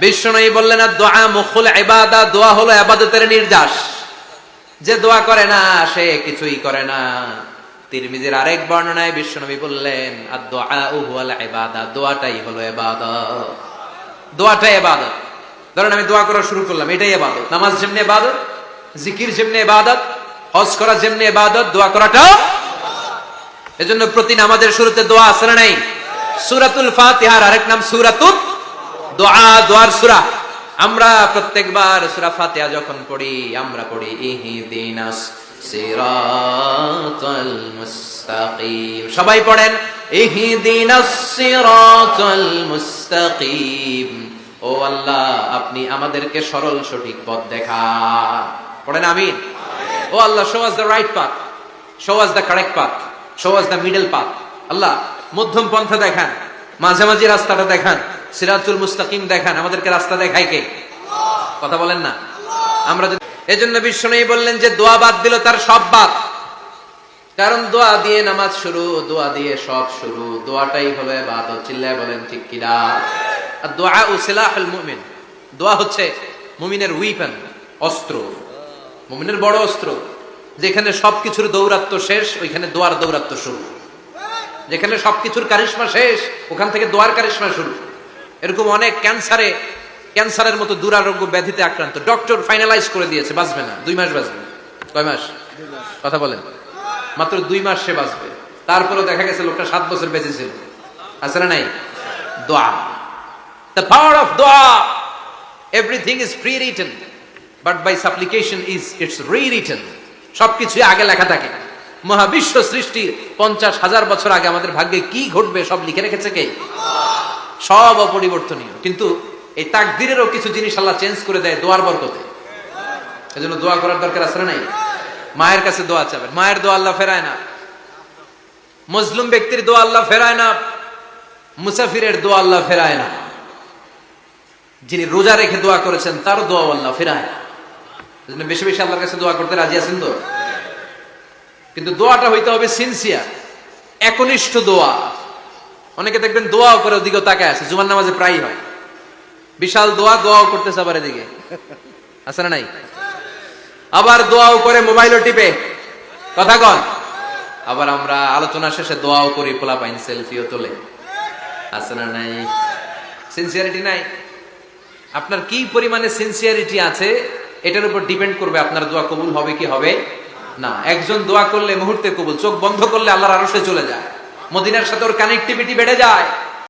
বিশ্বনবী বললেন দোয়া মুখুল ইবাদা, দোয়া হলো ইবাদতের নির্যাস। যে দোয়া করে না সে কিছুই করে না। তিরমিজির আরেক বর্ণনায় বিশ্বনবী বললেন আদ-দুআউ হুয়াল ইবাদা, দোয়াটাই হলো ইবাদত। দোয়াটাই ইবাদত। ধরেন আমি দোয়া করা শুরু করলাম, এটাই ইবাদত। নামাজ যেমনি ইবাদত, জিকির যেমনি ইবাদত, হজ করা যেমনি ইবাদত, দোয়া করাটা। এজন্য প্রতি নামাজের শুরুতে দোয়া আছে না নাই? সূরাতুল ফাতিহার আরেক নাম সূরাতুদ দোয়া, দোয়ার সূরা। আমরা প্রত্যেকবার সূরা ফাতিহা যখন পড়ি আমরা পড়ি ইহদিনাস সিরাতাল মুস্তাকিম। সবাই পড়েন ইহদিনাস সিরাতাল মুস্তাকিম। ও আল্লাহ, আপনি আমাদেরকে সরল সঠিক পথ দেখান। পড়েন আমিন। ও আল্লাহ, show us the right path, show us the correct path, show us the middle path. আল্লাহ, মধ্যম পন্থা দেখান, মাঝামাঝি রাস্তাটা দেখান, সিরাতুল মুস্তাকিম দেখান। আমাদেরকে রাস্তা দেখায় কে? কথা বলেন না। আমরা এজন্য বিশ্বনবী বললেন যে দোয়া বাদ দিল তার সব বাদ। কারণ দোয়া দিয়ে নামাজ শুরু, দোয়া দিয়ে সব শুরু। দোয়াটাই হলো ইবাদত। চিল্লায় বলেন ঠিক কিনা? আর দোয়া সিলাহুল মুমিন, দোয়া হচ্ছে মুমিনের উইপন, অস্ত্র, মুমিনের বড় অস্ত্র। যেখানে সবকিছুর দৌরাত্ম্য শেষ, ওইখানে দোয়ার দৌরাত্ম্য শুরু। যেখানে সবকিছুর কারিশমা শেষ, ওখান থেকে দোয়ার কারিশমা শুরু। এরকম অনেক ক্যান্সারের মতো দুরারোগ্য ব্যাধিতে আক্রান্ত, ডক্টর ফাইনালাইজ করে দিয়েছে বাঁচবে না, 2 মাস বাঁচবে। কয় মাস? কথা বলেন। মাত্র 2 মাস সে বাঁচবে। তারপরে দেখা গেছে লোকটা 7 বছর বেঁচে ছিল। আছে না নাই? দোয়া, the power of dua. Everything is pre-written, but by supplication it's rewritten. সবকিছু আগে লেখা থাকে। মহাবিশ্ব সৃষ্টির 50,000 বছর আগে আমাদের ভাগ্যে কি ঘটবে সব লিখে রেখেছে কে? সব অপরিবর্তনীয়। কিন্তু এই তাকদীরেরও কিছু জিনিস আল্লাহ চেঞ্জ করে দেয় দোয়ার বরকতে। এজন্য দোয়া করার দরকার আছে না নাই? মায়ের কাছে দোয়া চাবেন, মায়ের দোয়া আল্লাহ ফেরায় না। মজলুম ব্যক্তির দোয়া আল্লাহ ফেরায় না। মুসাফিরের দোয়া আল্লাহ ফেরায় না। যিনি রোজা রেখে দোয়া করেছেন তার দোয়া আল্লাহ ফেরায় না। এজন্য বেশি বেশি আল্লাহর কাছে দোয়া করতে রাজি আছেন তো? কিন্তু দোয়াটা হইতে হবে সিনসিয়ার, একনিষ্ঠ দোয়া। অনেকে দেখবেন দোয়াও করে ওদিকেও তাকায় আছে, জুমার নামাজে প্রায় হয়। বিশাল দোয়াও করতেছে আবার এদিকে, আছে না নাই? আবার দোয়াও করে মোবাইলও টিপে, কথা কন। আবার আমরা আলোচনা শেষে দোয়াও করি, পোলাপাইন সেলফিও তোলে, আছে না নাই? সিনসিয়ারিটি নাই। আপনার কি পরিমাণে সিনসিয়ারিটি আছে এটার উপর ডিপেন্ড করবে আপনার দোয়া কবুল হবে কি হবে না। একজন দোয়া করলে মুহূর্তে কবুল, চোখ বন্ধ করলে আল্লাহর আরশে চলে যায়, মদিনার সাথে ওর কানেক্টিভিটি বেড়ে যায়।